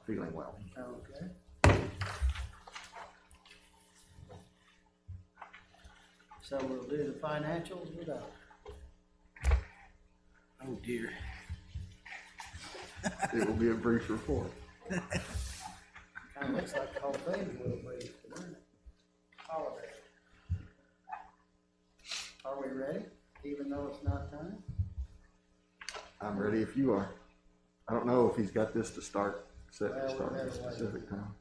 feeling well. Okay. So we'll do the financials without. Oh dear. It will be a brief report. Kind of looks like the whole thing's a little brief, doesn't it? Holiday. Are we ready, even though it's not time? I'm ready if you are. I don't know if he's got this to start, set Well, to we start at a better wait. specific time.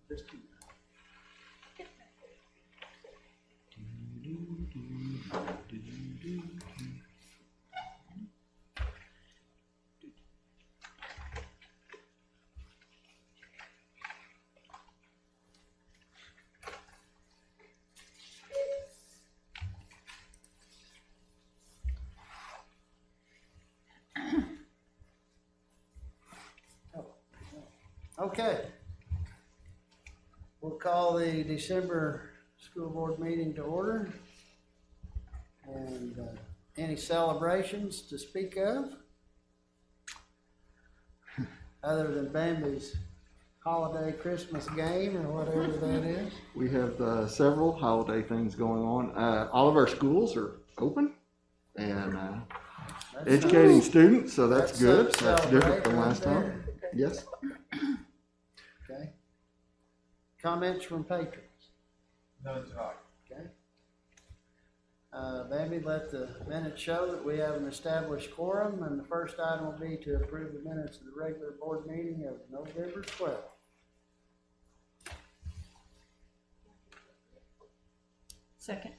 Just okay. We'll call the December school board meeting to order. And any celebrations to speak of? Other than Bambi's holiday Christmas game or whatever that is? We have several holiday things going on. All of our schools are open and That's educating nice. students, so that's That's good. something to That's different celebrate from right last time. there. Yes. Okay. Comments from patrons? None tonight. Okay. Bambi, let the minutes show that we have an established quorum, and the first item will be to approve the minutes of the regular board meeting of November 12th. Second.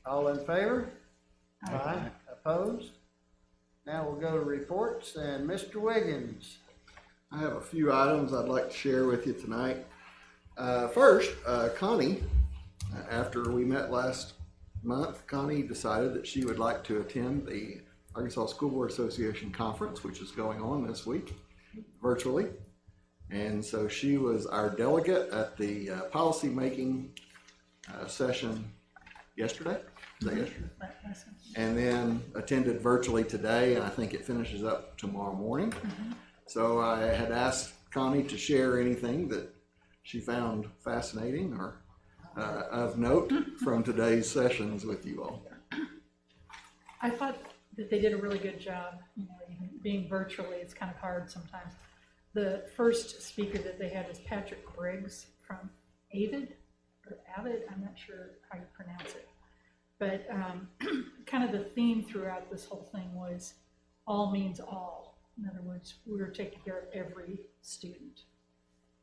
All in favor? Aye. Opposed? Now we'll go to reports, and Mr. Wiggins. I have a few items I'd like to share with you tonight. First, Connie, after we met last month, Connie decided that she would like to attend the Arkansas School Board Association conference, which is going on this week virtually. And so she was our delegate at the policy making session yesterday. Is that yesterday? And then attended virtually today, and I think it finishes up tomorrow morning. So I had asked Connie to share anything that she found fascinating or of note from today's sessions with you all. I thought that they did a really good job. You know, even being virtually, it's kind of hard sometimes. The first speaker that they had was Patrick Briggs from Avid, I'm not sure how you pronounce it. But kind of the theme throughout this whole thing was all means all. In other words, we were taking care of every student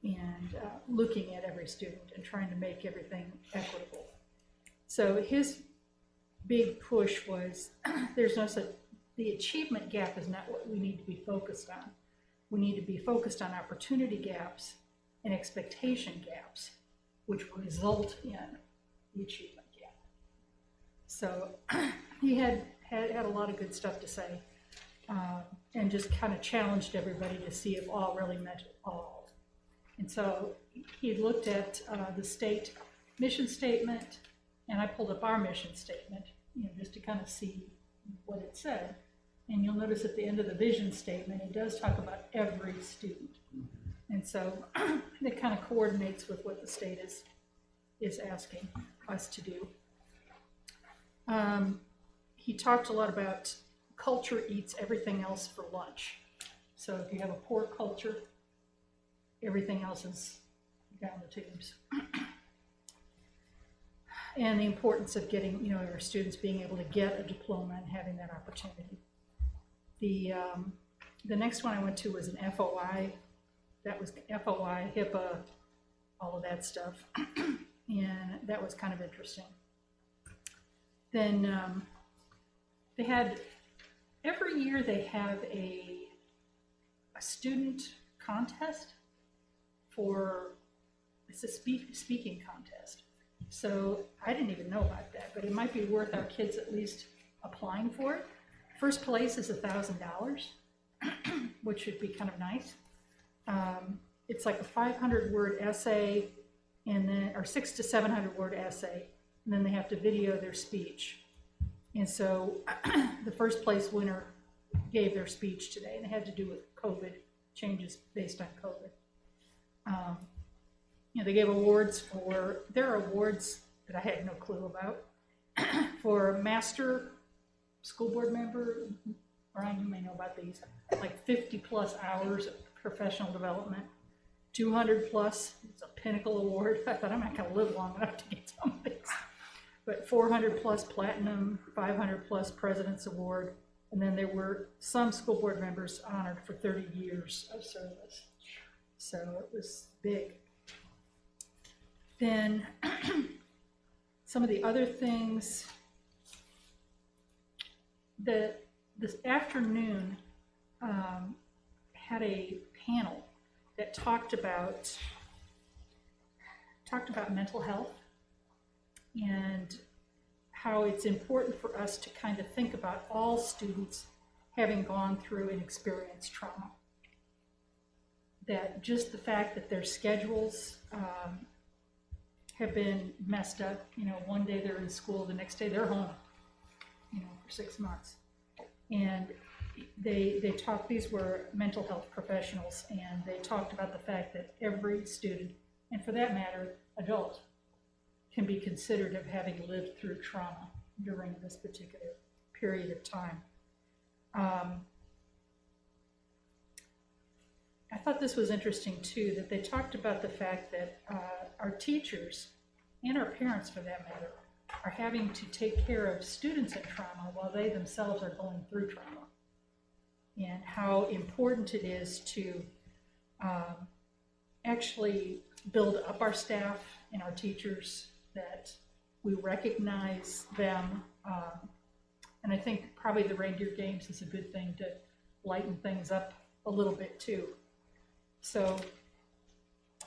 and looking at every student and trying to make everything equitable. So his big push was there's no such, the achievement gap is not what we need to be focused on. We need to be focused on opportunity gaps and expectation gaps, which will result in the achievement gap. So he had a lot of good stuff to say, and just kind of challenged everybody to see if all really meant all. And so he looked at the state mission statement, and I pulled up our mission statement, you know, just to kind of see what it said. And you'll notice at the end of the vision statement, it does talk about every student. And so it kind of coordinates with what the state is asking us to do. He talked a lot about culture eats everything else for lunch. So if you have a poor culture, everything else is down the tubes. And the importance of getting, you know, our students being able to get a diploma and having that opportunity. The next one I went to was an FOI. That was FOI, HIPAA, all of that stuff. And that was kind of interesting. Then they had, every year they have a student contest for, it's a speaking contest. So I didn't even know about that, but it might be worth our kids at least applying for it. First place is $1,000, which would be kind of nice. It's like a 500-word essay, and then, or 600 to 700-word essay, and then they have to video their speech. And so the first place winner gave their speech today, and it had to do with COVID changes based on COVID. They gave awards there are awards that I had no clue about for master school board member. Brian, you may know about these, like 50 plus hours of professional development, 200 plus, it's a pinnacle award. I thought I'm not gonna live long enough to get some of these. But 400 plus platinum, 500 plus President's Award, and then there were some school board members honored for 30 years of service. So it was big. Then some of the other things, this afternoon had a panel that talked about mental health and how it's important for us to kind of think about all students having gone through and experienced trauma. That just the fact that their schedules have been messed up, one day they're in school, the next day they're home, for 6 months. And they talked, these were mental health professionals, and they talked about the fact that every student, and for that matter, adult, can be considered of having lived through trauma during this particular period of time. I thought this was interesting too, that they talked about the fact that our teachers, and our parents for that matter, are having to take care of students in trauma while they themselves are going through trauma. And how important it is to actually build up our staff and our teachers, that we recognize them. And I think probably the reindeer games is a good thing to lighten things up a little bit too. So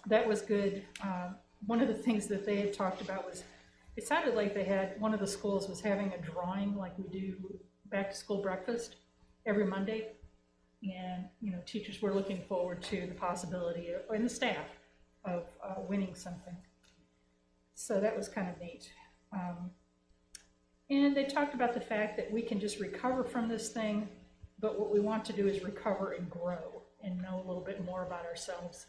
that was good. One of the things that they had talked about was, it sounded like one of the schools was having a drawing like we do back to school breakfast every Monday. And, teachers were looking forward to the possibility and the staff of winning something. So that was kind of neat. And they talked about the fact that we can just recover from this thing, but what we want to do is recover and grow and know a little bit more about ourselves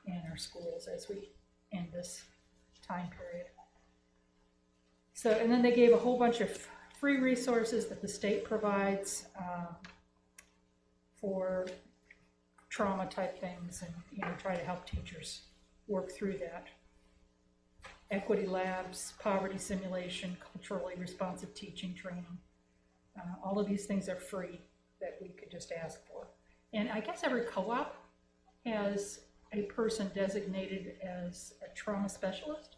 and our schools as we end this time period. So, and then they gave a whole bunch of free resources that the state provides for trauma type things, and try to help teachers work through that. Equity labs, poverty simulation, culturally responsive teaching training. All of these things are free that we could just ask for. And I guess every co-op has a person designated as a trauma specialist,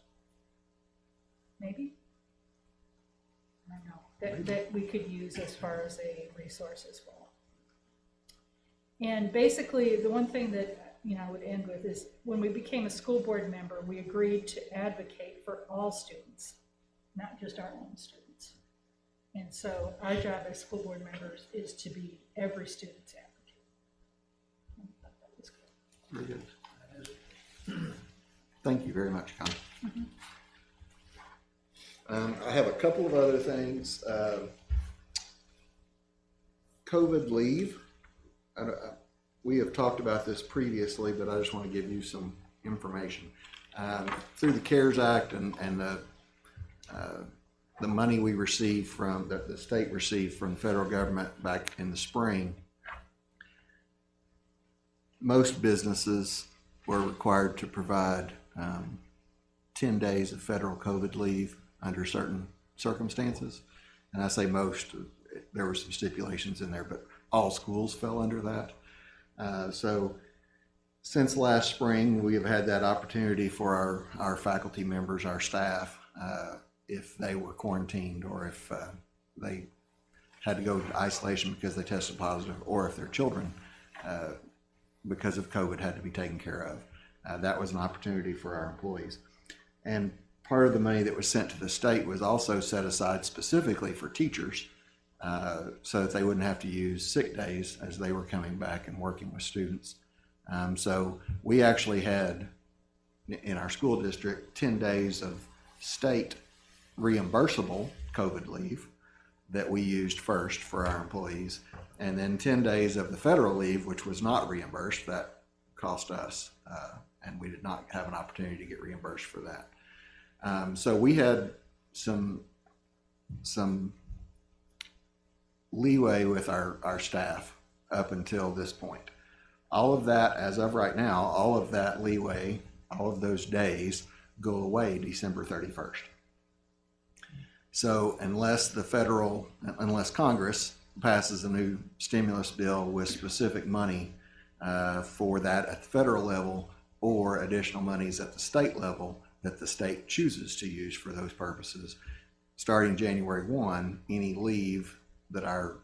maybe? I don't know, that we could use as far as a resource as well. And basically, the one thing that I would end with is, when we became a school board member, we agreed to advocate for all students, not just our own students. And so our job as school board members is to be every student's advocate. I thought that was good. Very good. Thank you very much, Connie. I have a couple of other things. COVID leave. We have talked about this previously, but I just want to give you some information. Through the CARES Act and the money we received from, the state received from the federal government back in the spring, most businesses were required to provide 10 days of federal COVID leave under certain circumstances. And I say most, there were some stipulations in there, but all schools fell under that. So since last spring, we have had that opportunity for our faculty members, our staff, if they were quarantined, or if they had to go to isolation because they tested positive, or if their children, because of COVID, had to be taken care of. That was an opportunity for our employees. And part of the money that was sent to the state was also set aside specifically for teachers, so that they wouldn't have to use sick days as they were coming back and working with students. So we actually had, in our school district, 10 days of state reimbursable COVID leave that we used first for our employees, and then 10 days of the federal leave, which was not reimbursed. That cost us, and we did not have an opportunity to get reimbursed for that. So we had some leeway with our staff up until this point. All of that, as of right now, all of that leeway, all of those days go away December 31st. So unless Congress passes a new stimulus bill with specific money for that at the federal level, or additional monies at the state level that the state chooses to use for those purposes, starting January 1, any leave that our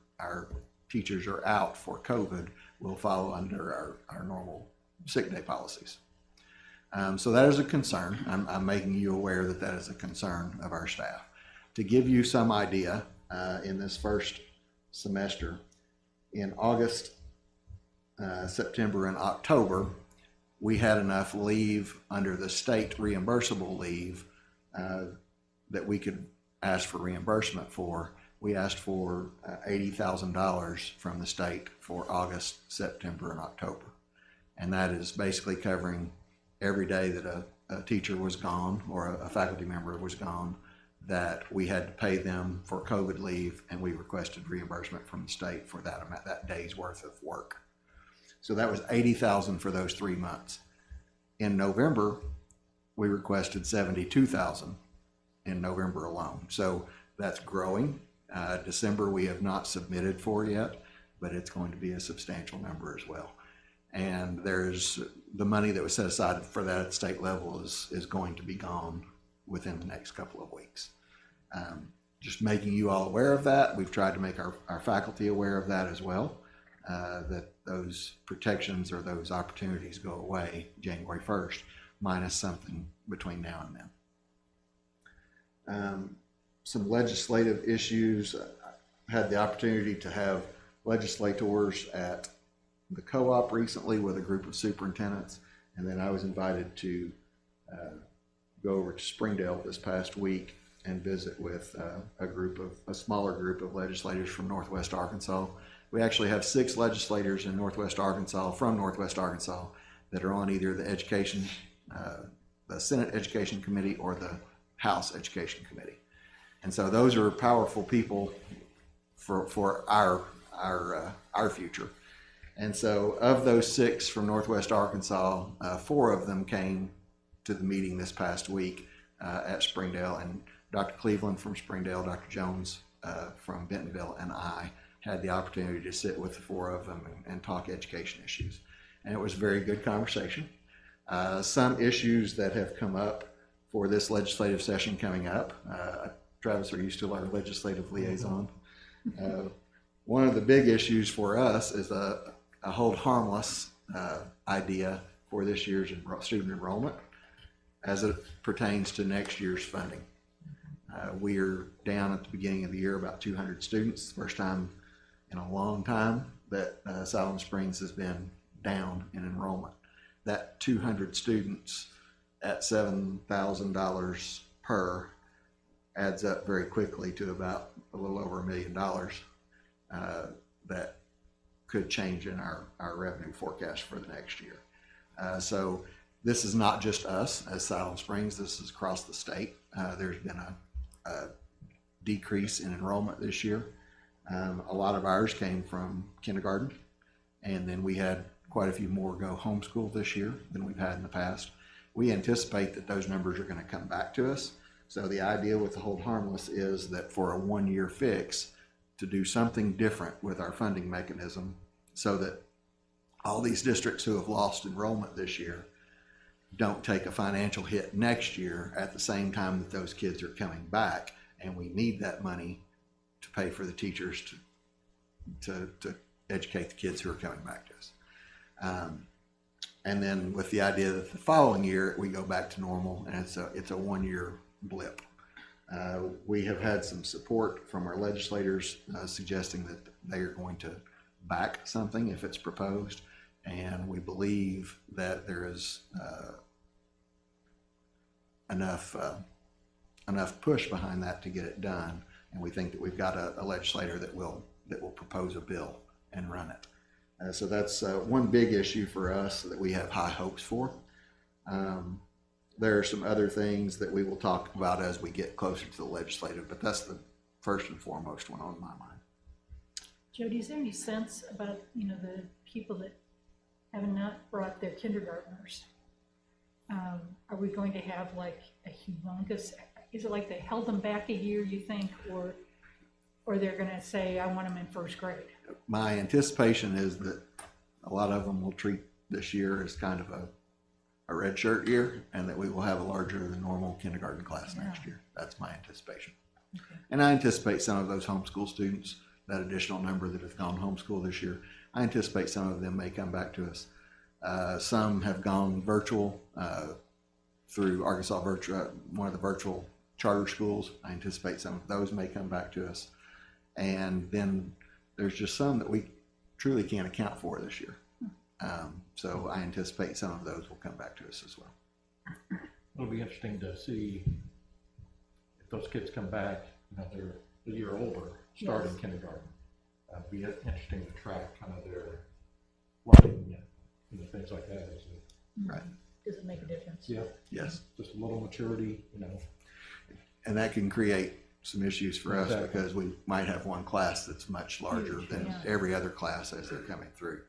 teachers are out for COVID will follow under our normal sick day policies. So that is a concern. I'm making you aware that that is a concern of our staff. To give you some idea, in this first semester, in August, September, and October, we had enough leave under the state reimbursable leave that we could ask for reimbursement for. We asked for $80,000 from the state for August, September, and October. And that is basically covering every day that a teacher was gone or a faculty member was gone, that we had to pay them for COVID leave, and we requested reimbursement from the state for that amount, that day's worth of work. So that was $80,000 for those 3 months. In November, we requested $72,000 in November alone. So that's growing. December we have not submitted for yet, but it's going to be a substantial number as well. And there's the money that was set aside for that at the state level is going to be gone within the next couple of weeks. Just making you all aware of that. We've tried to make our faculty aware of that as well, that those protections or those opportunities go away January 1st, minus something between now and then. Some legislative issues. I had the opportunity to have legislators at the co-op recently with a group of superintendents, and then I was invited to go over to Springdale this past week and visit with a smaller group of legislators from Northwest Arkansas. We actually have 6 legislators in Northwest Arkansas, from Northwest Arkansas, that are on either the Senate Education Committee or the House Education Committee. And so those are powerful people for our future. And so of those 6 from Northwest Arkansas, 4 of them came to the meeting this past week at Springdale, and Dr. Cleveland from Springdale, Dr. Jones from Bentonville, and I had the opportunity to sit with the 4 of them and talk education issues. And it was a very good conversation. Some issues that have come up for this legislative session coming up. Travis, are you still our legislative liaison? One of the big issues for us is a hold harmless idea for this year's student enrollment as it pertains to next year's funding. We are down at the beginning of the year about 200 students. First time in a long time that Siloam Springs has been down in enrollment. That 200 students at $7,000 per adds up very quickly to about a little over $1 million that could change in our revenue forecast for the next year. So this is not just us as Siloam Springs, this is across the state. There's been a decrease in enrollment this year. A lot of ours came from kindergarten, and then we had quite a few more go homeschool this year than we've had in the past. We anticipate that those numbers are going to come back to us. So the idea with the hold harmless is that for a 1-year fix, to do something different with our funding mechanism so that all these districts who have lost enrollment this year don't take a financial hit next year at the same time that those kids are coming back, and we need that money to pay for the teachers to educate the kids who are coming back to us. And then with the idea that the following year we go back to normal, and it's a 1-year blip. We have had some support from our legislators suggesting that they are going to back something if it's proposed, and we believe that there is enough push behind that to get it done And we think that we've got a legislator that will propose a bill and run it. So that's one big issue for us that we have high hopes for. There are some other things that we will talk about as we get closer to the legislative, but that's the first and foremost one on my mind. Jody, is there any sense about, the people that have not brought their kindergartners? Are we going to have like a humongous, is it like they held them back a year, you think, or they're going to say, I want them in first grade? My anticipation is that a lot of them will treat this year as kind of a red shirt year, and that we will have a larger than normal kindergarten class next year. That's my anticipation. Okay. And I anticipate some of those homeschool students, that additional number that have gone homeschool this year, I anticipate some of them may come back to us. Some have gone virtual through Arkansas Virtual, one of the virtual charter schools. I anticipate some of those may come back to us. And then there's just some that we truly can't account for this year. So I anticipate some of those will come back to us as well. It'll be interesting to see if those kids come back, they're a year older, starting kindergarten. It'll be interesting to track kind of their learning and things like that. Right. Does it make a difference? Yeah. Yes. Just a little maturity, And that can create some issues for us Exactly. because we might have one class that's much larger than every other class as they're coming through.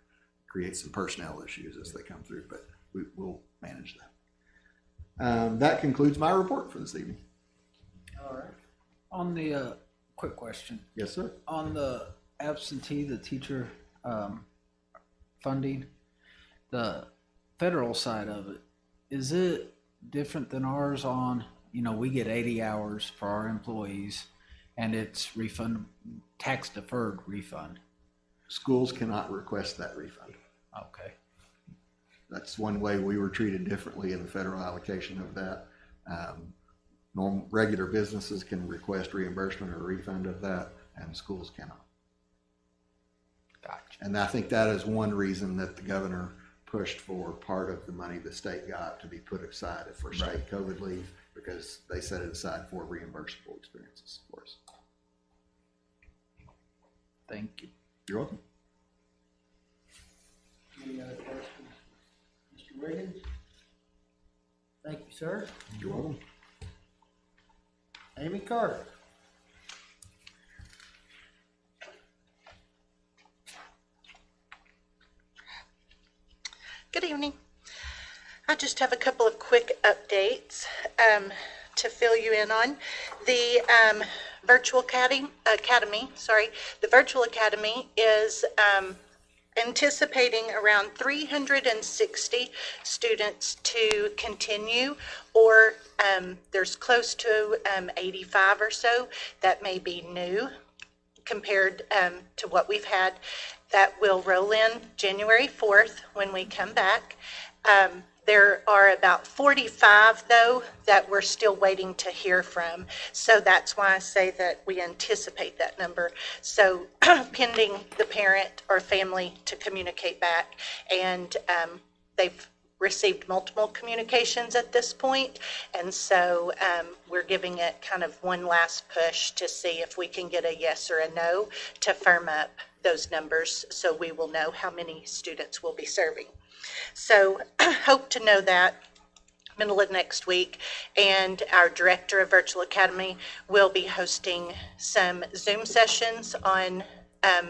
Create some personnel issues as they come through, but we'll manage that. That concludes my report for this evening. All right. On the, quick question, Yes, sir. on the absentee, the teacher funding, the federal side of it, is it different than ours on, we get 80 hours for our employees and it's refund, tax deferred refund? Schools cannot request that refund. Okay. That's one way we were treated differently in the federal allocation of that. Regular businesses can request reimbursement or refund of that, and schools cannot. Gotcha. And I think that is one reason that the governor pushed for part of the money the state got to be put aside for state COVID leave, because they set it aside for reimbursable experiences for us. Thank you. You're welcome. Any other questions? Mr. Wiggins? Thank you, sir. You're welcome. Amy Carter? Good evening. I just have a couple of quick updates to fill you in on. The virtual academy, the virtual academy is anticipating around 360 students to continue, or there's close to 85 or so that may be new compared to what we've had. That will roll in January 4th when we come back. There are about 45, though, that we're still waiting to hear from. So that's why I say that we anticipate that number. So pending the parent or family to communicate back. And they've received multiple communications at this point. And so we're giving it kind of one last push to see if we can get a yes or a no to firm up those numbers, so we will know how many students we'll be serving. So hope to know that middle of next week. And our director of Virtual Academy will be hosting some Zoom sessions on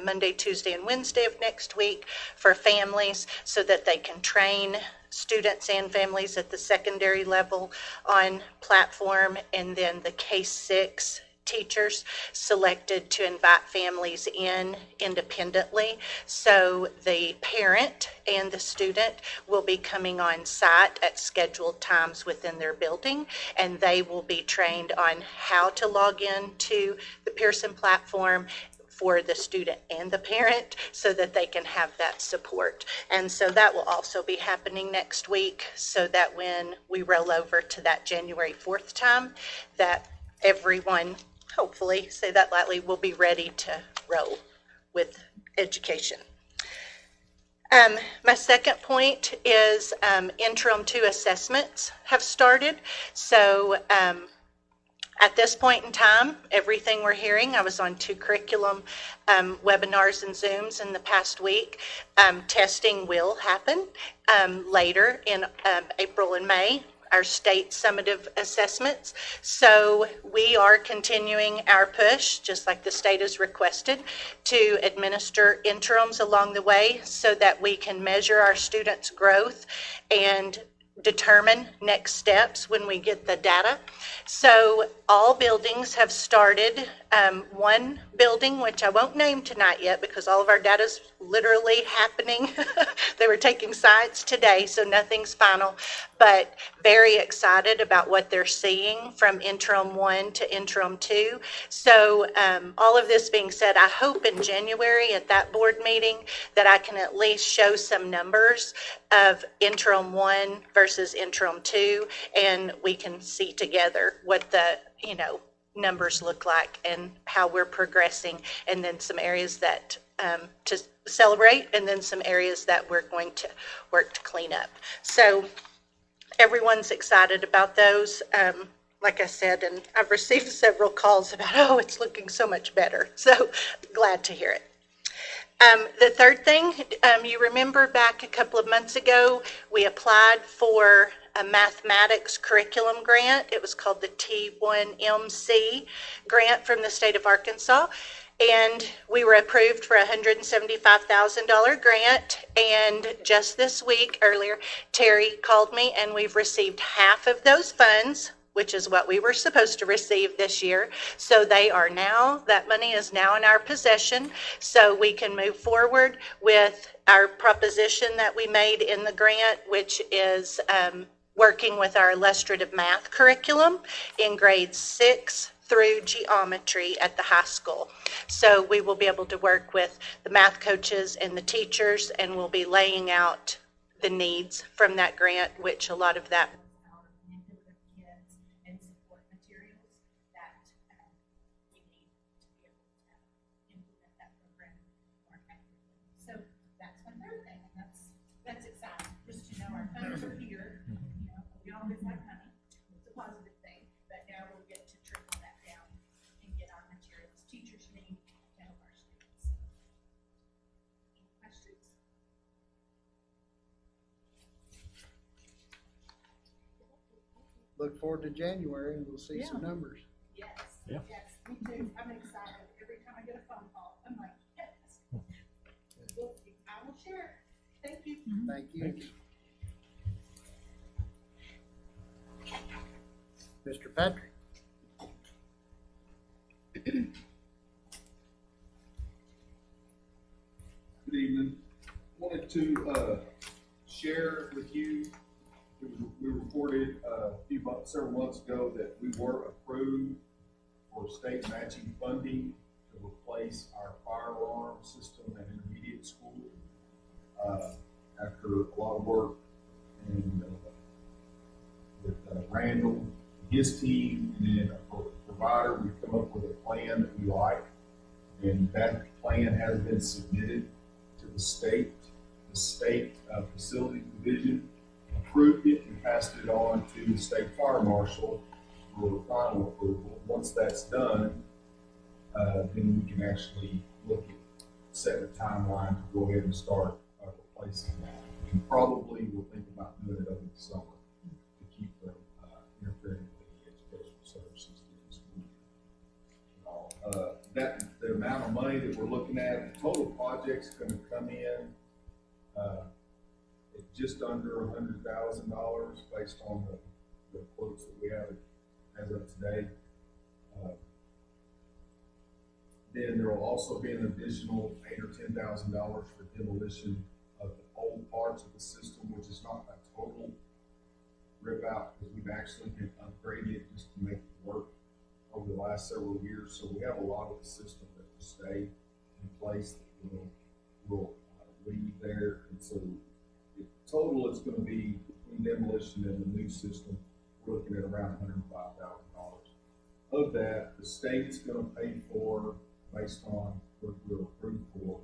Monday, Tuesday, and Wednesday of next week for families, so that they can train students and families at the secondary level on platform. And then the K-6 teachers selected to invite families in independently. So the parent and the student will be coming on site at scheduled times within their building, and they will be trained on how to log in to the Pearson platform for the student and the parent, so that they can have that support. And so that will also be happening next week, so that when we roll over to that January 4th time, that everyone, hopefully, say that lightly, will be ready to roll with education. My second point is interim 2 assessments have started. So At this point in time, everything we're hearing, I was on 2 curriculum webinars and Zooms in the past week. Testing will happen later in April and May, our state summative assessments. So we are continuing our push, just like the state has requested, to administer interims along the way so that we can measure our students' growth and determine next steps when we get the data. So all buildings have started. One building, which I won't name tonight yet because all of our data is literally happening. They were taking science today, so nothing's final, but very excited about what they're seeing from interim 1 to interim 2. So all of this being said, I hope in January at that board meeting that I can at least show some numbers of interim 1 versus interim 2, and we can see together what the, numbers look like and how we're progressing, and then some areas that to celebrate, and then some areas that we're going to work to clean up. So everyone's excited about those. Like I said, and I've received several calls about, oh, it's looking so much better. So glad to hear it. The third thing, you remember back a couple of months ago, we applied for a mathematics curriculum grant. It was called the T1MC grant from the state of Arkansas. And we were approved for a $175,000 grant. And just this week, earlier, Terry called me and we've received half of those funds, which is what we were supposed to receive this year. So that money is now in our possession, so we can move forward with our proposition that we made in the grant, which is working with our illustrative math curriculum in grades 6 through geometry at the high school. So we will be able to work with the math coaches and the teachers, and we'll be laying out the needs from that grant, which a lot of that that's exciting. Just to know our funds are here. We always have money. It's a positive thing. But now we'll get to trickle that down and get our materials teachers need to help our students. Any questions? Look forward to January and we'll see some numbers. Yes. Yeah. Yes, me too. I'm excited. Every time I get a phone call, I'm like, yes. I will share. Thank you. Thank you. Mr. Patrick. Good evening. Wanted to share with you, we reported several months ago that we were approved for state matching funding to replace our fire alarm system at intermediate school. After a lot of work and with Randall, his team, and a provider, we've come up with a plan that we like, and that plan has been submitted to the state. The state facilities division approved it and passed it on to the state fire marshal for final approval. Once that's done, then we can actually look at setting a timeline to go ahead and start replacing that. And probably we'll think about doing it over the summer to keep from interfering with the educational services in the school. The amount of money that we're looking at, the total project's going to come in at just under $100,000 based on the quotes that we have as of today. Then there will also be an additional $8,000 or $10,000 for demolition of the old parts of the system, which is not a total rip out because we've actually been upgrading it just to make it work over the last several years. So we have a lot of the system that will stay in place that will leave there. And so in total, it's going to be between demolition and the new system, we're looking at around $105,000. Of that, the state's going to pay for, based on what we're approved for,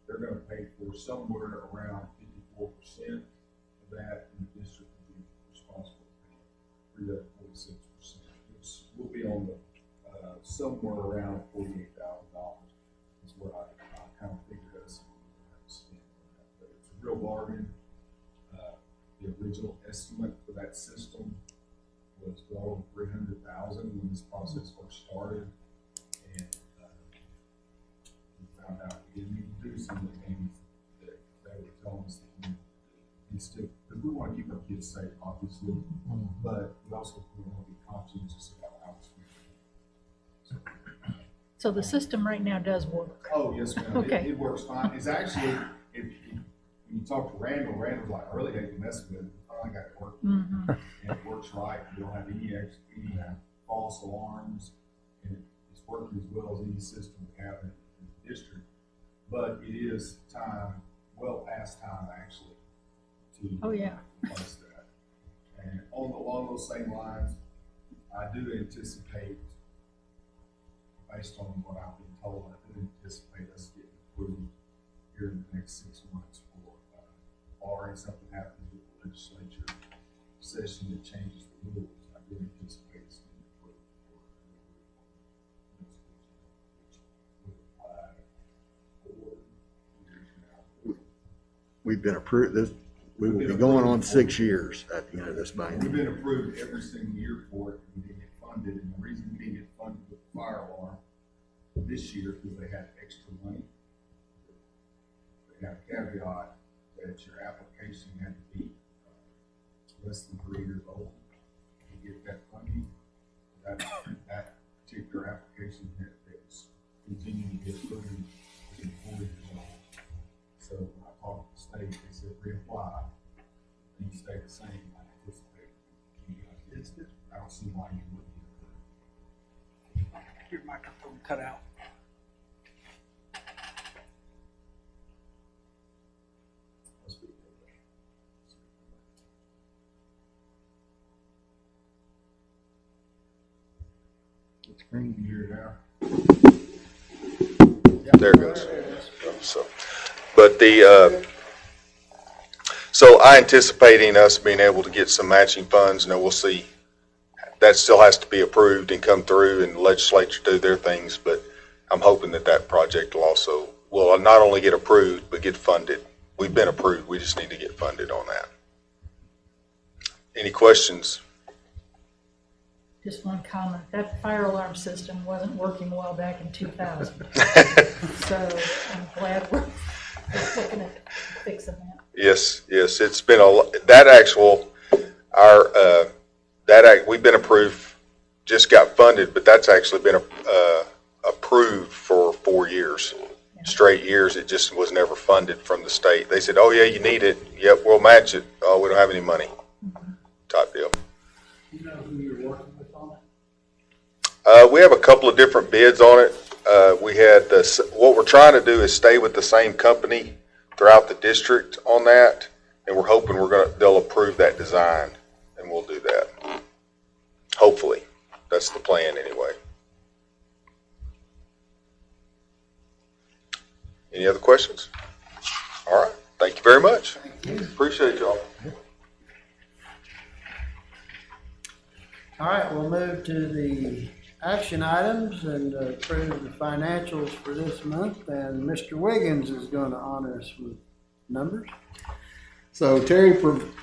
they're going to pay for somewhere around 54% of that, and the district will be responsible for the 46%. We'll be on the somewhere around $48,000 is what I kind of figured us to spend on that. But it's a real bargain. The original estimate for that system was well over $300,000 when this process first started, and we found out we didn't need to do some of the things that they were telling us that we need to do. Because we want to keep our kids safe, obviously, but we also want to be conscientious about how it's used. So the system right now does work. Oh, yes, ma'am. Okay. It works fine. It's actually, when you talk to Randall's like, I really hate to mess with it. I finally got it working. Mm-hmm. And it works right. You don't have any false alarms. And it's working as well as any system we have in the district. But it is time, well past time actually, to Oh, yeah. replace that. And along those same lines, I do anticipate, based on what I've been told, I do anticipate us getting approved here in the next 6 months for, barring something happens with the legislature session that changes the rules. I do anticipate us getting approved for which would apply for years now. We've been approved, we will be going on 6 years at the end of this We've biennium. been approved every single year for it, and we didn't get funded, and the reason we didn't get funded with the fire alarm this year, because they had extra money. They had a caveat that your application had to be less than 3 years old to get that funding. That particular application that was continuing to get approved was 4 years old. So when I talked to the state, they said reapply. Things stay the same. I anticipate I don't see why you wouldn't get approved. Your microphone cut out. Let's be real. It's green. You hear it now? There it goes. So, but so I anticipating us being able to get some matching funds. Now we'll see. That still has to be approved and come through, and the legislature do their things. But I'm hoping that project will not only get approved but get funded. We've been approved. We just need to get funded on that. Any questions? Just one comment, that fire alarm system wasn't working well back in 2000. So I'm glad we're looking at fixing that. Yes, it's been we've been approved, just got funded, but that's actually been approved for 4 years, straight years. It just was never funded from the state. They said, oh yeah, you need it. Yep, we'll match it. Oh, we don't have any money. Type deal. You know who you're working with on it? We have a couple of different bids on it. We had what we're trying to do is stay with the same company throughout the district on that, and we're hoping they'll approve that design, and we'll do that. Hopefully, that's the plan anyway. Any other questions? All right, thank you very much. Thank you. Appreciate y'all. All right, we'll move to the action items and approve the financials for this month. And Mr. Wiggins is going to honor us with numbers. So Terry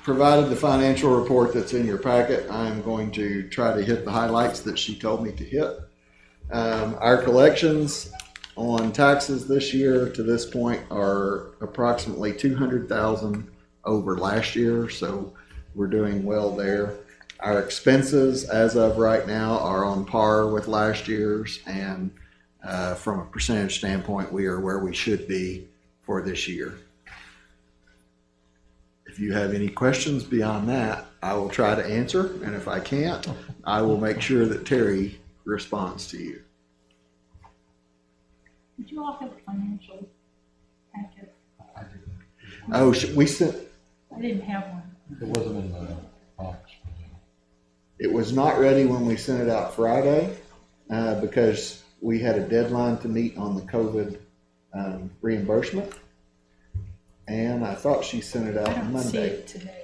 provided the financial report that's in your packet. I'm going to try to hit the highlights that she told me to hit. Our collections on taxes this year to this point are approximately $200,000 over last year, so we're doing well there. Our expenses as of right now are on par with last year's, and from a percentage standpoint, we are where we should be for this year. If you have any questions beyond that, I will try to answer, and if I can't, I will make sure that Terry responds to you. Did you all have a financial packet? Oh, we sent, I didn't have one. It wasn't in the box. it was not ready when we sent it out Friday because we had a deadline to meet on the COVID reimbursement. And I thought she sent it out I don't see Monday. it today.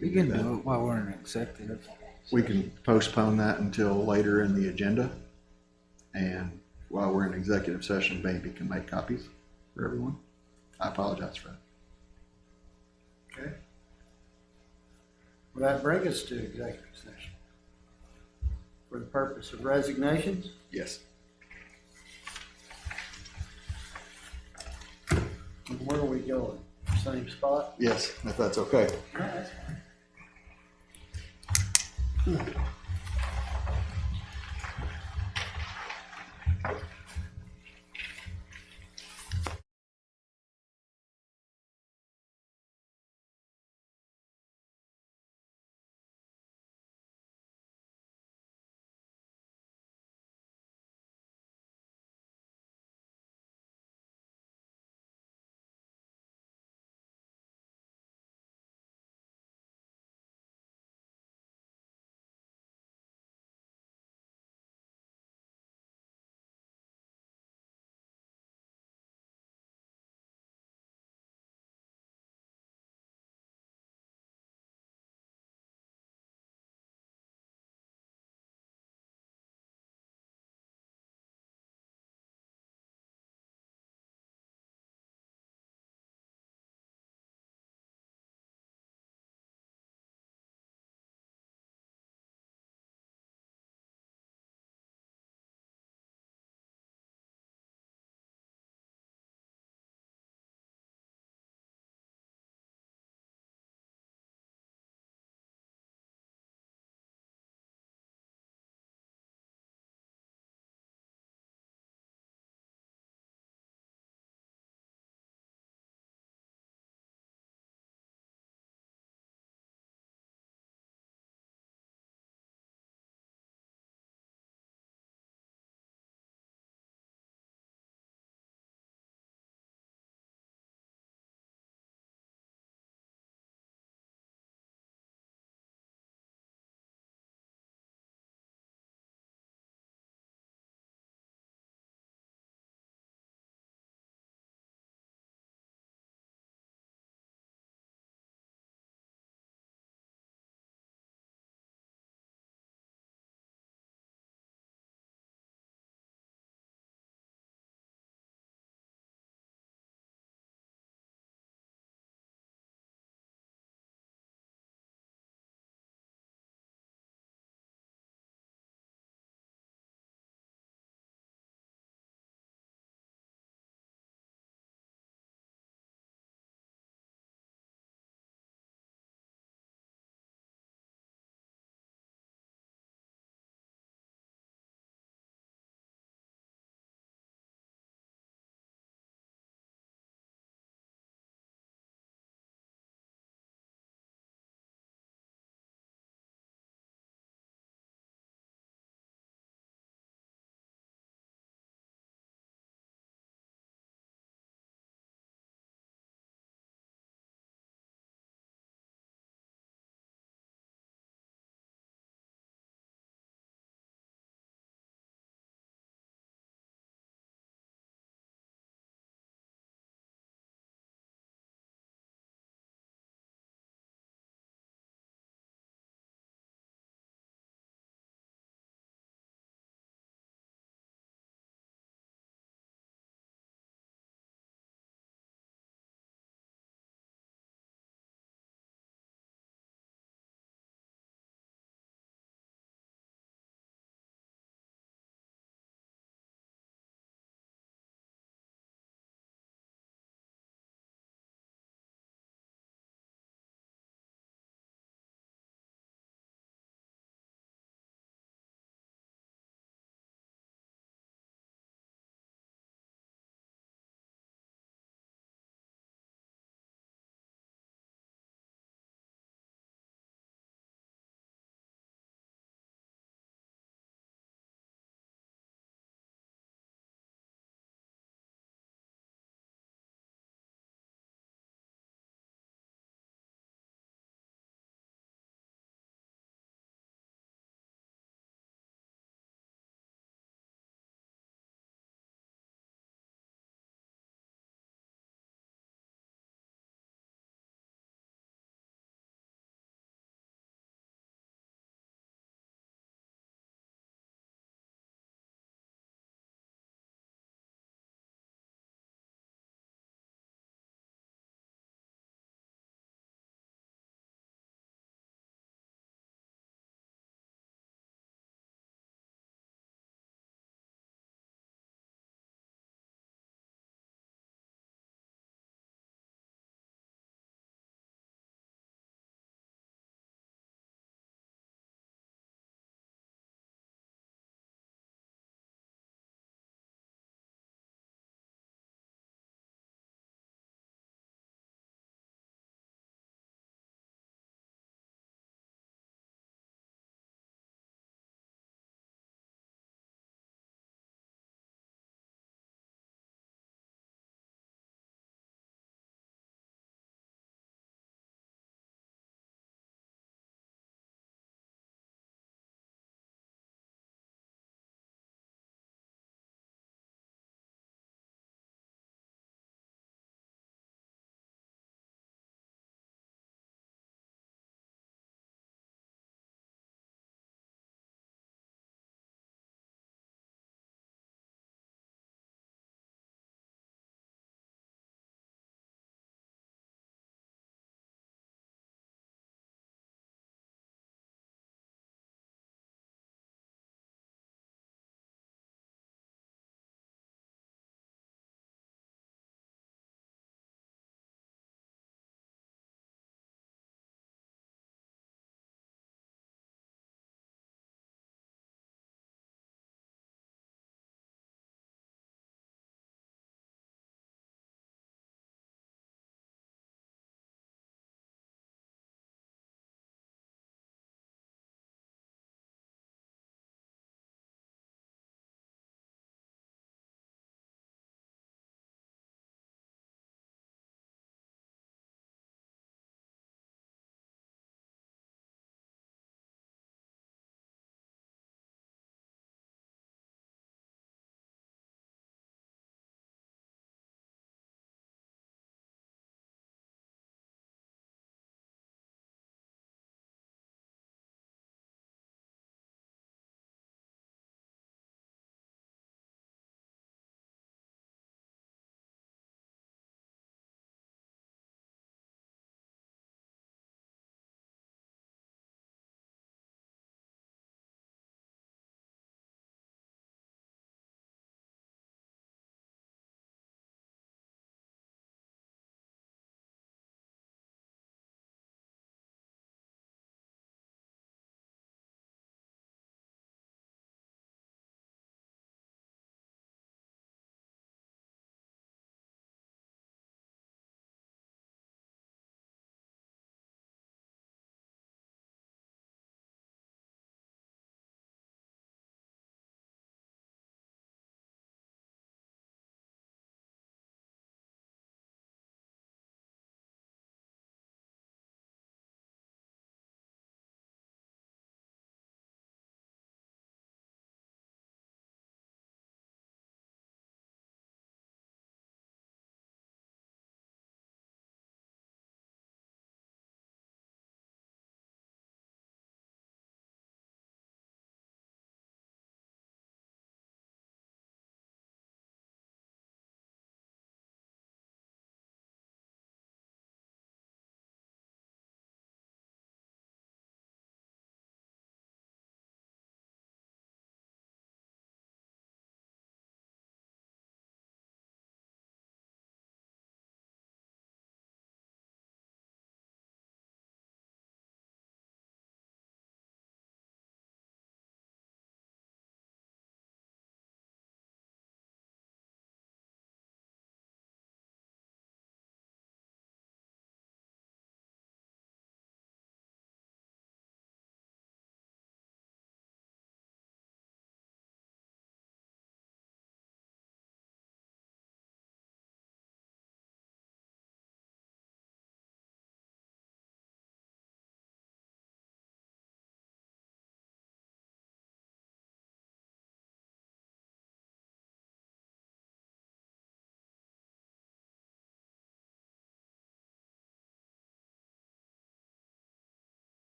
You can do it while we're in executive. We can postpone that until later in the agenda. And while we're in executive session, maybe can make copies for everyone. I apologize for that. Okay. Will that bring us to executive session? For the purpose of resignations? Yes. And where are we going? Same spot? Yes, if that's okay. No, that's fine.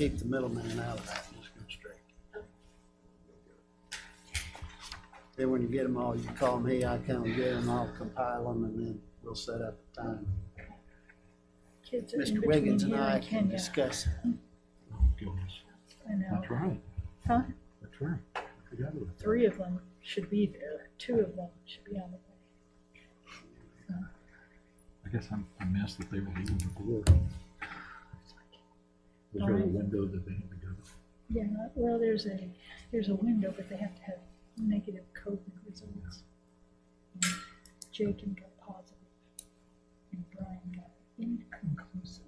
keep the middleman out of that, just go straight. Then when you get them all, you call me, I come and get them, I'll compile them, and then we'll set up a time. Kids are in Mr. between Wiggins and here I and can Kenya. discuss it. Oh, goodness. I know. That's right. Huh? That's right. I forgot about that. 3 of them should be there. 2 of them should be on the way. I guess I missed that they were leaving the board. Was there a window that they had to go to? Yeah, well, there's a window, but they have to have negative COVID results. And Jacob got positive, and Brian got inconclusive.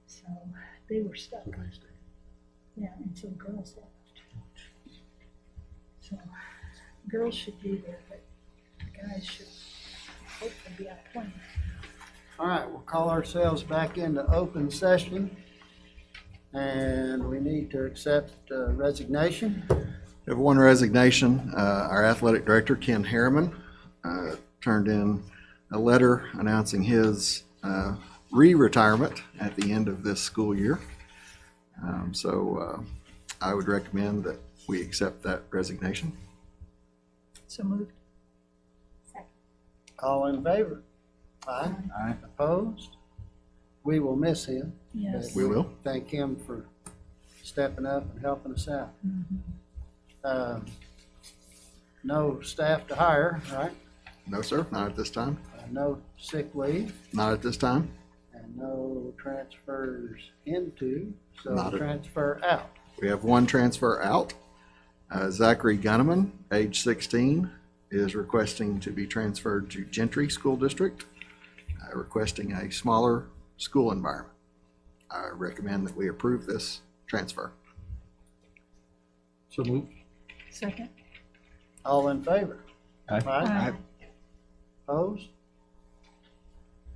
So they were stuck. So they stayed. Yeah, and so the girls left. So girls should be there, but the guys should hopefully be on a plane. All right, we'll call ourselves back into open session. And we need to accept resignation. We have one resignation. Our athletic director, Ken Harriman, turned in a letter announcing his re-retirement at the end of this school year. So I would recommend that we accept that resignation. So moved. All in favor? Aye. Aye. Opposed? We will miss him. Yes. but We will. Thank him for stepping up and helping us out. No staff to hire, right? No, sir, not at this time. No sick leave, Not at this time. and no transfers into, so Not a- transfer out. We have one transfer out. Zachary Gunneman, age 16, is requesting to be transferred to Gentry School District, requesting a smaller school environment. I recommend that we approve this transfer. So moved. Second. All in favor? Aye. Aye. Opposed?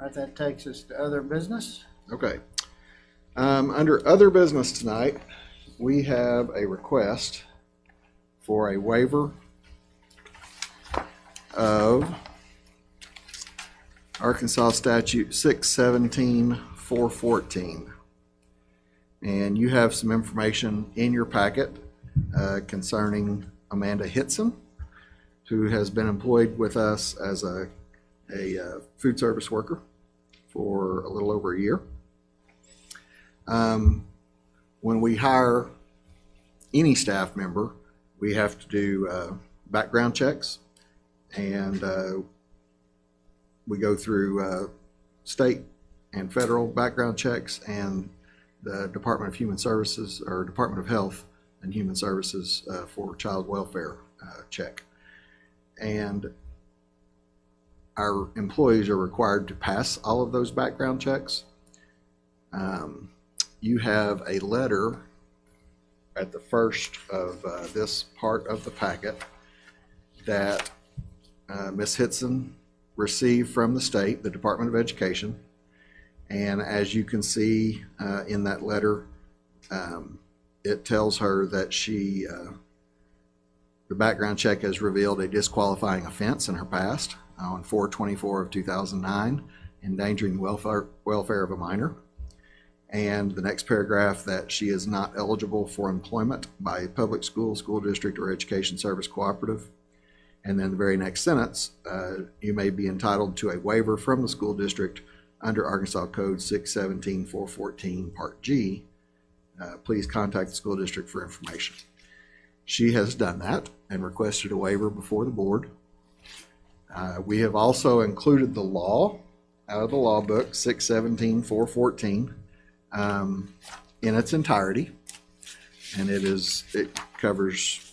All right, that takes us to other business. Okay. Under other business tonight, we have a request for a waiver of Arkansas Statute 617-414. And you have some information in your packet concerning Amanda Hitson, who has been employed with us as a food service worker for a little over a year. When we hire any staff member, we have to do background checks, and we go through state and federal background checks and the Department of Human Services or Department of Health and Human Services for child welfare check. And our employees are required to pass all of those background checks. You have a letter at the first of this part of the packet that Ms. Hitson received from the state, the Department of Education. And as you can see in that letter, it tells her that the background check has revealed a disqualifying offense in her past on 4/24 of 2009, endangering the welfare of a minor. And the next paragraph, that she is not eligible for employment by a public school, school district, or education service cooperative. And then the very next sentence, you may be entitled to a waiver from the school district under Arkansas Code 617-414 Part G. Please contact the school district for information. She has done that and requested a waiver before the board. We have also included the law out of the law book, 617-414, in its entirety. And it covers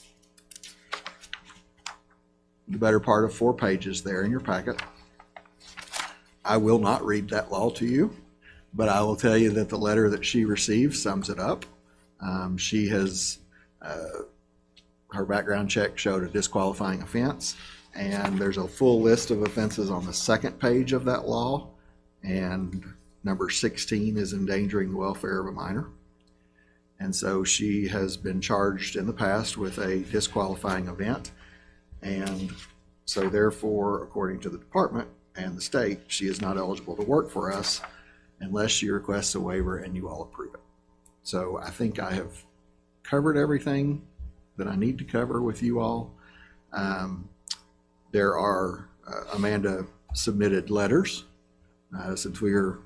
the better part of 4 pages there in your packet. I will not read that law to you, but I will tell you that the letter that she received sums it up. She has, her background check showed a disqualifying offense, and there's a full list of offenses on the second page of that law, and number 16 is endangering the welfare of a minor. And so she has been charged in the past with a disqualifying event, and so therefore, according to the department and the state, she is not eligible to work for us unless she requests a waiver and you all approve it. So I think I have covered everything that I need to cover with you all. There are, Amanda submitted letters. Since we are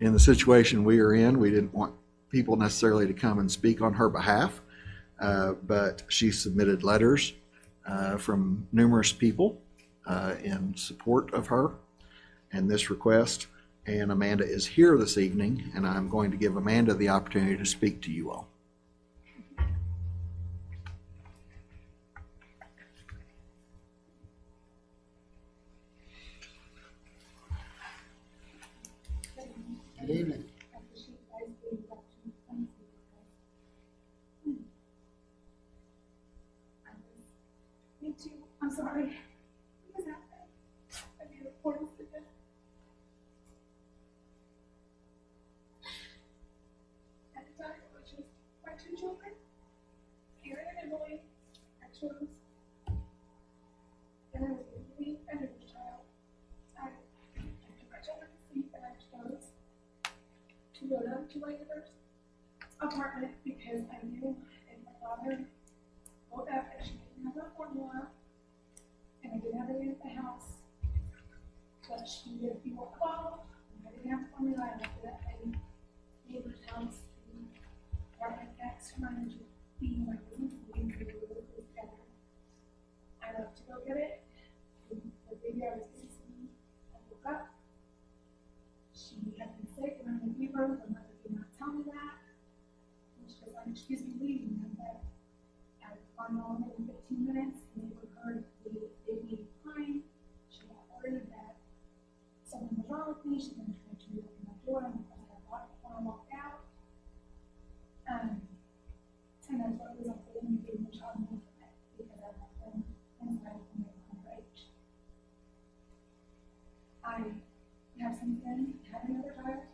in the situation we are in, we didn't want people necessarily to come and speak on her behalf, but she submitted letters from numerous people in support of her and this request. And Amanda is here this evening, and I'm going to give Amanda the opportunity to speak to you all. Good evening. Me too. I'm sorry. What was happening? I made a poor decision. At the time, it was just my two children, Karen and Emily. I chose, and I was a really underage child. I took my children to sleep, and I chose to go down to my neighbor's apartment because I knew if my father woke up and she didn't have a formula, and I didn't have any at the house, but she would be more called, and I didn't have a formula, I left it at a neighbor's house, the apartment next to mine, which was being my business, and we were really close together. I left to go get it, and the baby I was babysitting, I woke up. She had been sick and I'm a fever, the mother did not tell me that. And she was like, excuse me, leaving them, but I was gone all in 15 minutes, and they were heard the baby crying. She got worried that something was wrong with me. She then tried to open my door, and I had locked before I walked out. And that's what it was like, they didn't give me a child name from it, because I left them inside when they were underage. I have since then had another child.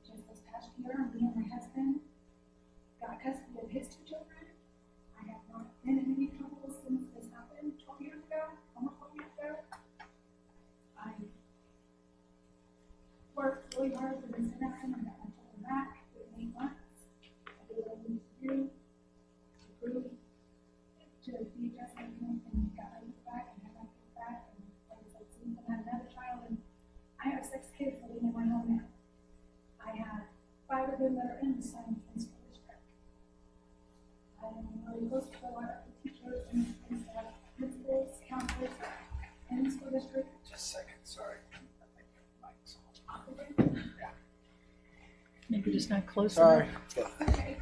Just this past year, me and my husband got custody of his two children. I have not been in any trouble since this happened 12 years ago, almost 12 years ago. I worked really hard for this interaction. I got my children back within 8 months. I did what I needed to do to prove to be just like him, and got my kids back and had my kids back. And like I said, since then I had another child, and I have 6 kids living in my home now. I have 5 of them that are in the same school district. I am really close to a lot of the teachers and staff, principals, counselors in the school district. Just a second, sorry. Maybe just not close Sorry. enough. Okay.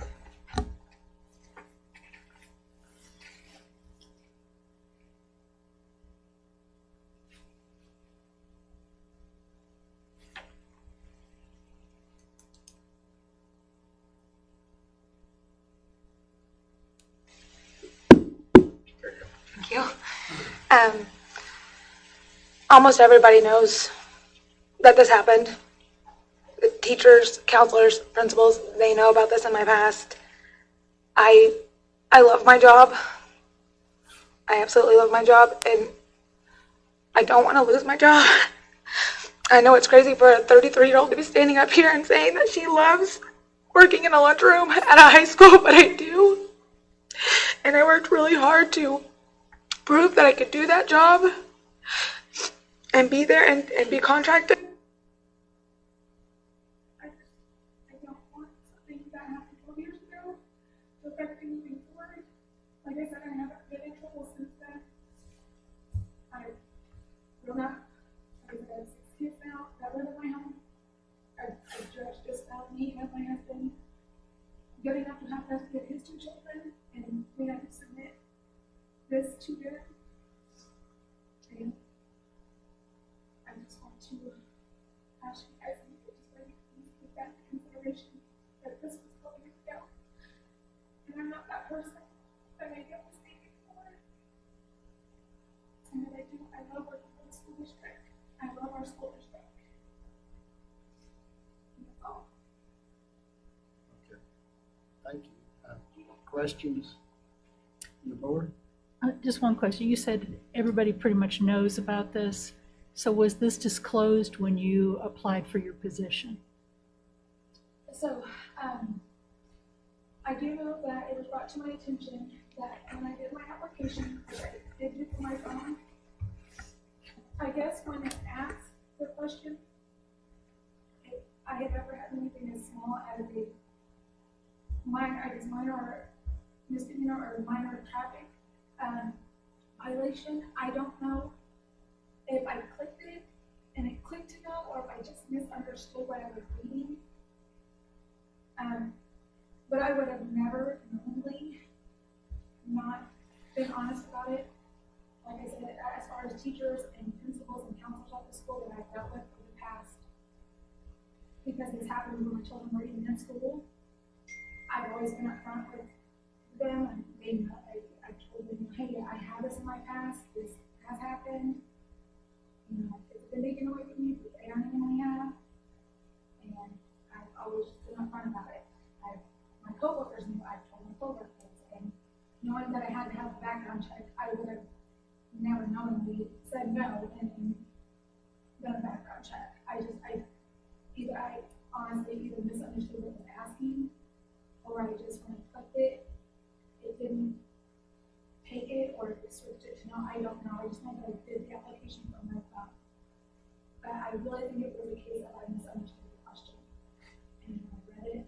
Thank you. Almost everybody knows that this happened. The teachers, counselors, principals, they know about this in my past. I love my job. I absolutely love my job, and I don't want to lose my job. I know it's crazy for a 33-year-old to be standing up here and saying that she loves working in a lunchroom at a high school, but I do. And I worked really hard to prove that I could do that job and be there and be contracted. I don't want something that happened 12 years ago to affect me moving forward. Like I said, I haven't been in trouble since then. I will not. I have 6 kids now that live in my home. A judge just found me and my husband good enough to have custody of his 2 children, and we had to submit this to them. And I just want to ask you guys to just take that into consideration, that this was 12 years ago, and I'm not that person that made that mistake before. And that I love working for the school district. I love our school district. And that's all. Okay. Thank you. Questions from the board? Just one question. You said everybody pretty much knows about this. So was this disclosed when you applied for your position? So, I do know that it was brought to my attention that when I did my application, which I did do for my phone, I guess when it asked the question, I had never had anything as small as a minor misdemeanor or minor traffic violation. I don't know if I clicked it and it clicked to no, or if I just misunderstood what I was reading. But I would have never knowingly not been honest about it. Like I said, as far as teachers and principals and counselors at the school that I've dealt with for the past, because this happened when my children were even in school, I've always been upfront with them, and they know, I told them, hey, I have this in my past, this has happened, you know, it's been taken away from me, but they don't even have, and I've always been upfront about it. My coworkers knew, I've told my coworkers, and knowing that I had to have a background check, I would have never knowingly said no and done a background check. I honestly either misunderstood what I was asking, or I just, when I clicked it, it didn't take it, or it switched it to no, I don't know. I just know that I did the application from my phone. But I really think it was a case of I misunderstood the question. And I read it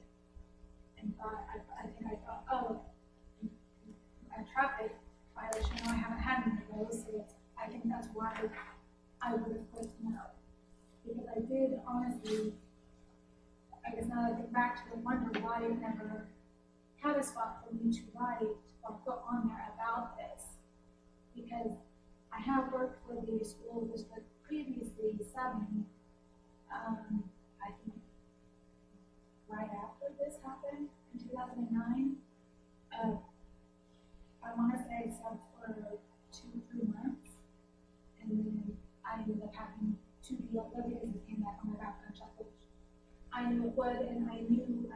and thought, I thought, oh, a traffic violation, no, I haven't had any of those, so I think that's why I would have clicked no. Because I did honestly, I guess now that I think back to it, wonder why I never had a spot for me to write or put on there about this. Because I have worked for the school district previously, I think right after this happened in 2009. I want to say I subbed for 2 or 3 months, and then I ended up having to be up there because it came back on my background check, which I knew it would, and I knew,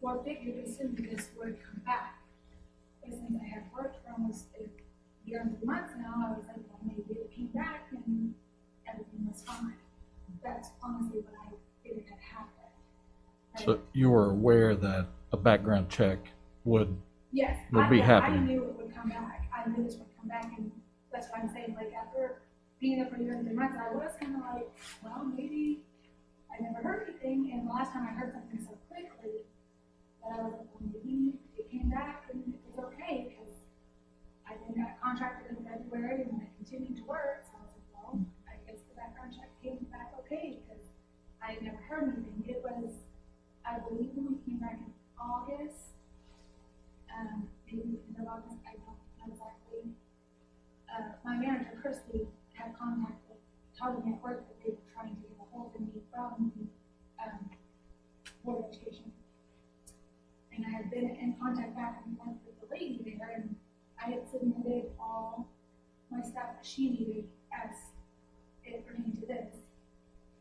or figured as soon as this would come back. But since I had worked for almost a year and 3 months now, I was like, well, maybe it came back and everything was fine. That's honestly what I figured had happened. So you were aware that a background check would Yes, be I happening? knew it would come back. I knew this would come back, and that's what I'm saying. Like, after being there for a year and 3 months, I was kind of like, well, maybe I never heard anything. And the last time I heard something so quickly that I was like, well, maybe it came back and it was okay, because I then got contracted in February and I continued to work. So I was like, well, I guess the background check came back okay, because I had never heard anything. It was, I believe, when we came back in August. Maybe in August, I don't know exactly. My manager, Christy, had contacted, told me at work that they were trying to get a hold of me from the Board of Education. And I had been in contact back and forth with the lady there, and I had submitted all my stuff that she needed as it pertained to this.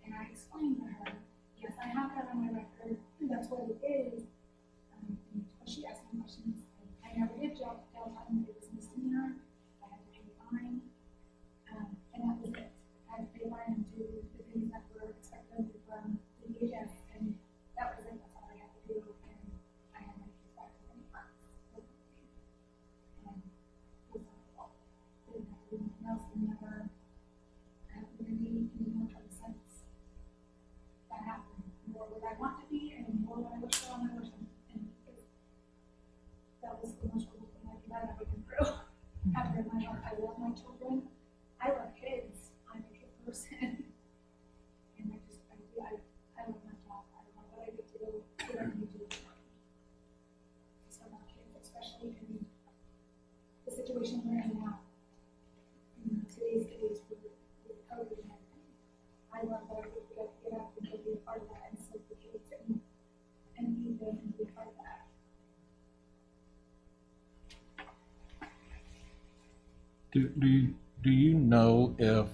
And I explained to her, yes, I have that on my record, that's what it is. And she asked me questions. I never did tell time that it was a misdemeanor. I had to pay a fine, and that was it. I had to pay a fine and do the things that were expected from the DHS, and that was it. That's all I had to do, and I had my kids back for 8 months. And it was my fault. Didn't have to do anything else, and never have been any more trouble since that happened. Nor would I want to be, and nor would I wish for on my worst. That was the most cool thing I've ever been through. After my life, I love my children. I love kids. I'm a kid person. And I love my job. I love what I get to do, what I need to do. So my kids, especially in the situation we're in now, in today's days with COVID and everything. I love that I get to get up and be a part of that and serve the kids and feed them and be a part of that. Do you know if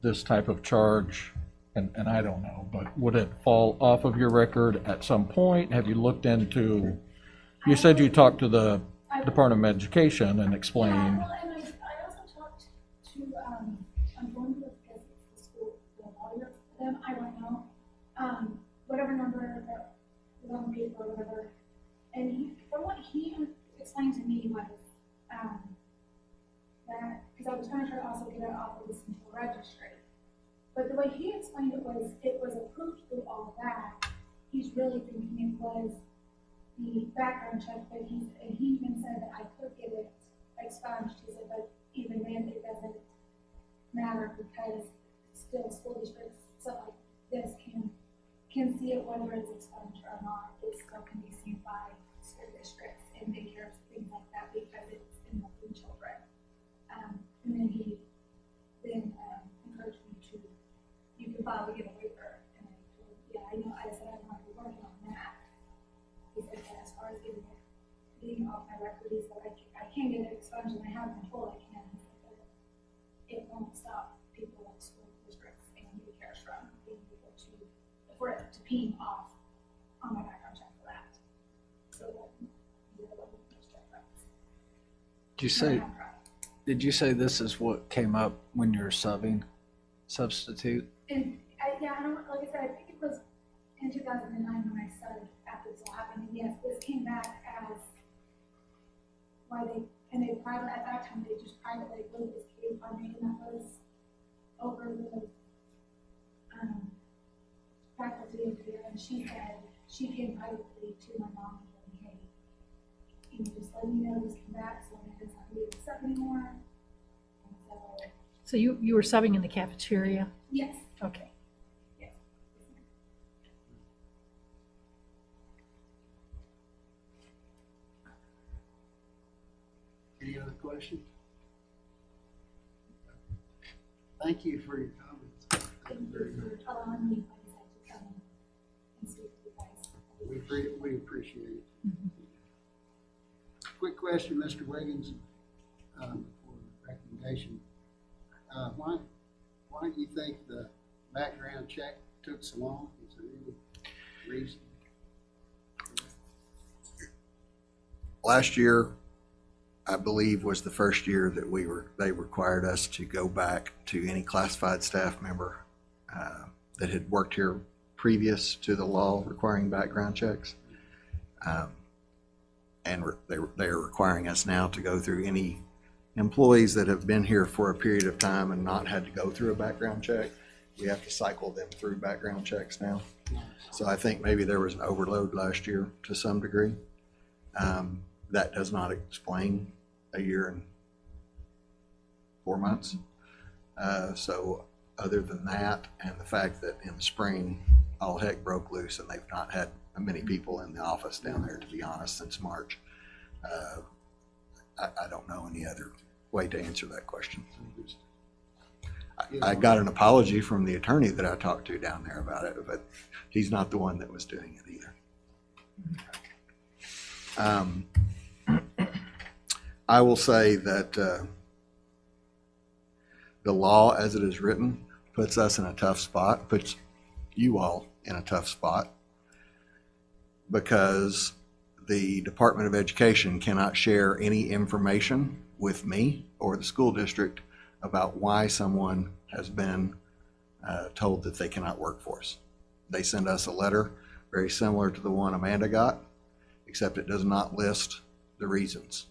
this type of charge, and I don't know, but would it fall off of your record at some point? Have you looked into, you said you talked to the Department of Education and explained. Yeah, well, and I also talked to, I'm going to the school, the lawyer for them, I don't know, whatever number that was on the paper or whatever, and But the way he explained it was approved through all that. He's really thinking it was the background check, but he even said that I could get it expunged. He said, but even then, it doesn't matter because still school districts, stuff like this can see it whether it's expunged or not. It still can be seen by school districts and daycares, things like that, because it's involving children. And then he encouraged me to, you can file to get a waiver. And I told him, yeah, I know, I said I'm not working on that. He said that as far as getting off my record, he said I can get it expunged, and I have been told I can. But it won't stop people like school districts and daycares from being able to, for it to ping off on my background check for that. So did you say this is what came up when you're subbing, substitute? And yeah, I don't, like I said, I think it was in 2009 when I started after this all happened. And yes, this came back as why they private, at that time, they just privately glued this kid funding, and that was over the faculty of there. And she said, she came privately to my mom and told me, hey, you know, just let me know this came back, so it doesn't have to be accepted anymore. And So you were subbing in the cafeteria? yes. Okay. Any other questions? Thank you for your comments. Thank you for allowing me, like I said, to come and speak to you guys. We appreciate it. Quick question, Mr. Wiggins, for recommendation. Why do you think the background check took so long? Is there any reason? Last year, I believe, was the first year that they required us to go back to any classified staff member that had worked here previous to the law requiring background checks. And they're requiring us now to go through any employees that have been here for a period of time and not had to go through a background check. We have to cycle them through background checks now. So I think maybe there was an overload last year to some degree. That does not explain a year and 4 months. So other than that, and the fact that in the spring, all heck broke loose and they've not had many people in the office down there, to be honest, since March. I don't know any other way to answer that question. I got an apology from the attorney that I talked to down there about it, but he's not the one that was doing it either. I will say that the law as it is written puts us in a tough spot, puts you all in a tough spot, because the Department of Education cannot share any information with me or the school district about why someone has been told that they cannot work for us. They send us a letter very similar to the one Amanda got, except it does not list the reasons.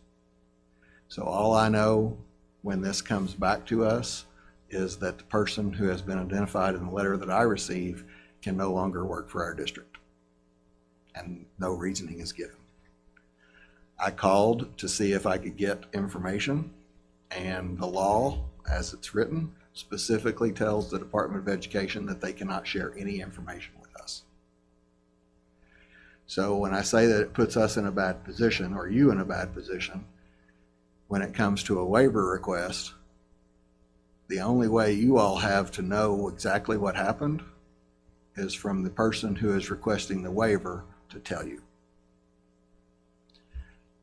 So all I know when this comes back to us is that the person who has been identified in the letter that I receive can no longer work for our district, and no reasoning is given. I called to see if I could get information, and the law, as it's written, specifically tells the Department of Education that they cannot share any information with us. So when I say that it puts us in a bad position, or you in a bad position, when it comes to a waiver request, the only way you all have to know exactly what happened is from the person who is requesting the waiver to tell you.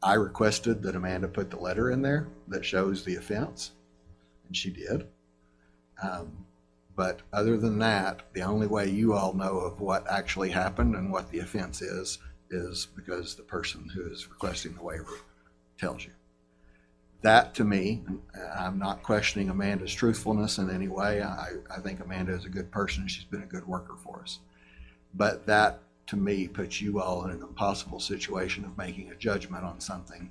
I requested that Amanda put the letter in there that shows the offense, and she did. But other than that, the only way you all know of what actually happened and what the offense is because the person who is requesting the waiver tells you. That, to me, I'm not questioning Amanda's truthfulness in any way. I think Amanda is a good person. She's been a good worker for us. But that, to me, puts you all in an impossible situation of making a judgment on something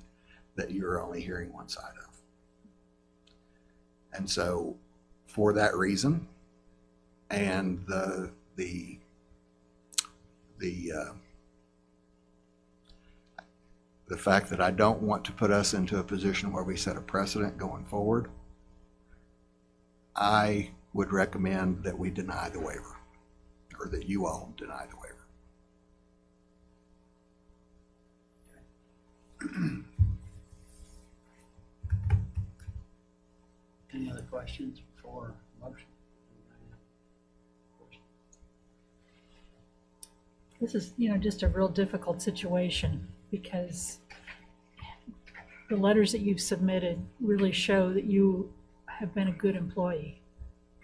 that you're only hearing one side of. And so, for that reason, and the fact that I don't want to put us into a position where we set a precedent going forward, I would recommend that we deny the waiver, or that you all deny the waiver. Any other questions before motion? This is, just a real difficult situation because the letters that you've submitted really show that you have been a good employee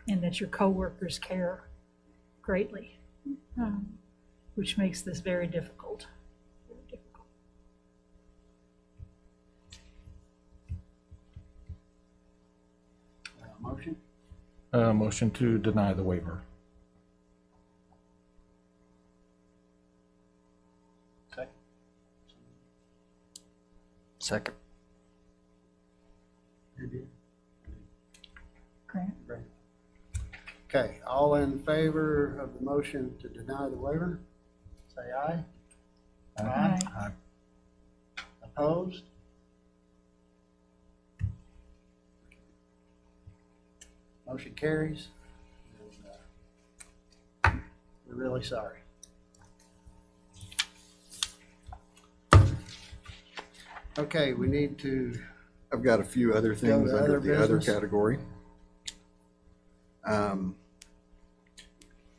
and that your coworkers care greatly, which makes this very difficult. Very difficult. Motion? Motion to deny the waiver. Second? Second. You did? Grant? Great. Okay, all in favor of the motion to deny the waiver, say aye. Aye. Opposed? Motion carries. And, we're really sorry. Okay, we need to, I've got a few other things to under other the other business. category.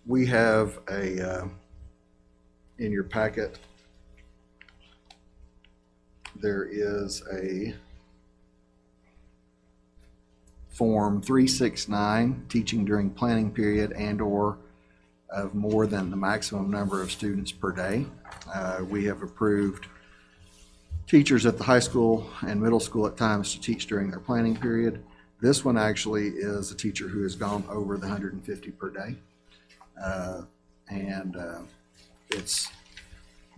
We have in your packet, there is a Form 369, teaching during planning period and/or of more than the maximum number of students per day. We have approved teachers at the high school and middle school at times to teach during their planning period. This one actually is a teacher who has gone over the 150 per day. It's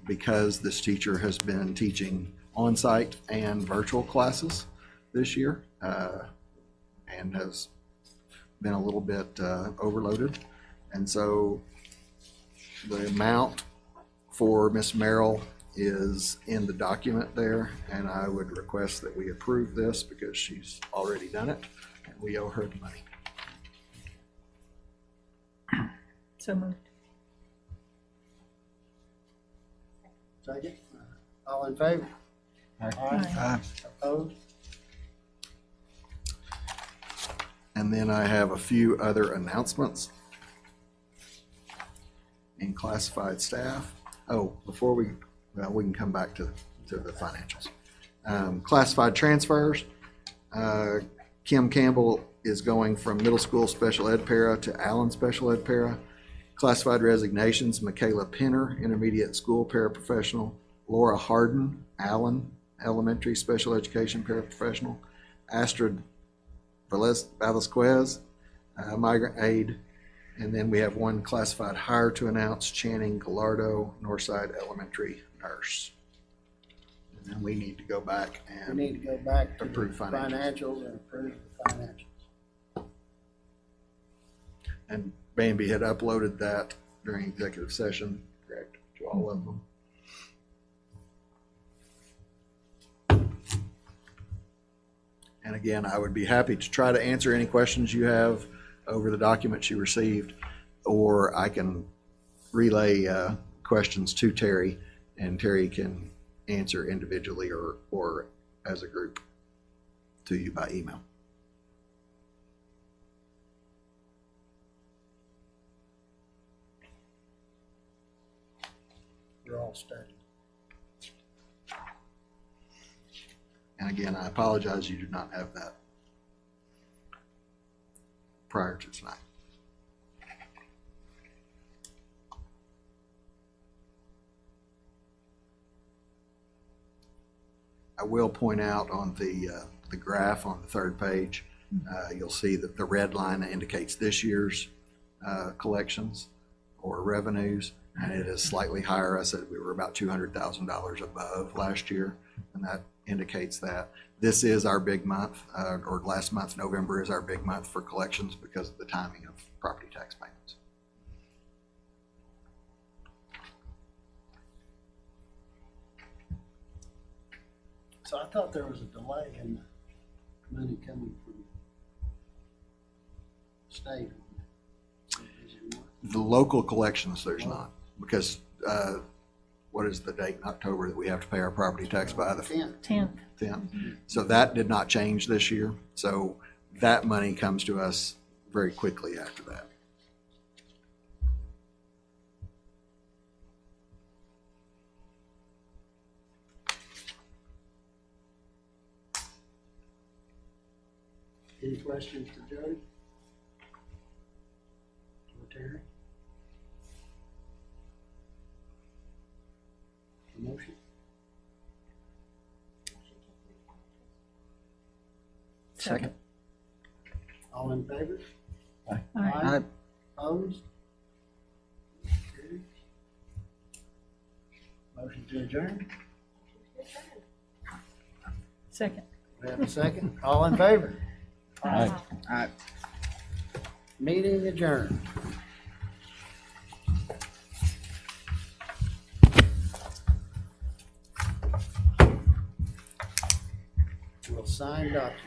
because this teacher has been teaching on-site and virtual classes this year, and has been a little bit overloaded. And so the amount for Miss Merrill is in the document there, and I would request that we approve this because she's already done it, and we owe her the money. So moved. second, all in favor? Aye. Opposed? And then I have a few other announcements in classified staff. Oh, before we can come back to the financials. Classified transfers. Kim Campbell is going from middle school special ed para to Allen special ed para. Classified resignations, Michaela Penner, intermediate school paraprofessional. Laura Harden, Allen elementary special education paraprofessional. Astrid Velasquez, migrant aide. And then we have one classified hire to announce, Channing Gallardo, Northside Elementary nurse. And then we need to go back We and need to go back to the Approve financials. financials and approve the financials. And Bambi had uploaded that during executive session, correct, to all of them. And again, I would be happy to try to answer any questions you have over the documents you received, or I can relay questions to Terry, and Terry can answer individually or as a group to you by email. We're all studying. And again, I apologize you do not have that prior to tonight. I will point out on the graph on the third page, you'll see that the red line indicates this year's collections or revenues, and it is slightly higher. I said we were about $200,000 above last year, and that indicates that this is our big month, or last month, November is our big month for collections because of the timing of property tax payments. So I thought there was a delay in the money coming from state. Is it not? The local collections, there's not, because, what is the date in October that we have to pay our property tax by? The 10th. 10th. So that did not change this year. So that money comes to us very quickly after that. Any questions for Jody? Or Terry? A motion? Second. All in favor? Aye. Opposed? Carried. Motion to adjourn? Second. We have a second. All in favor? Aye. Aye. Meeting adjourned. We'll sign documents.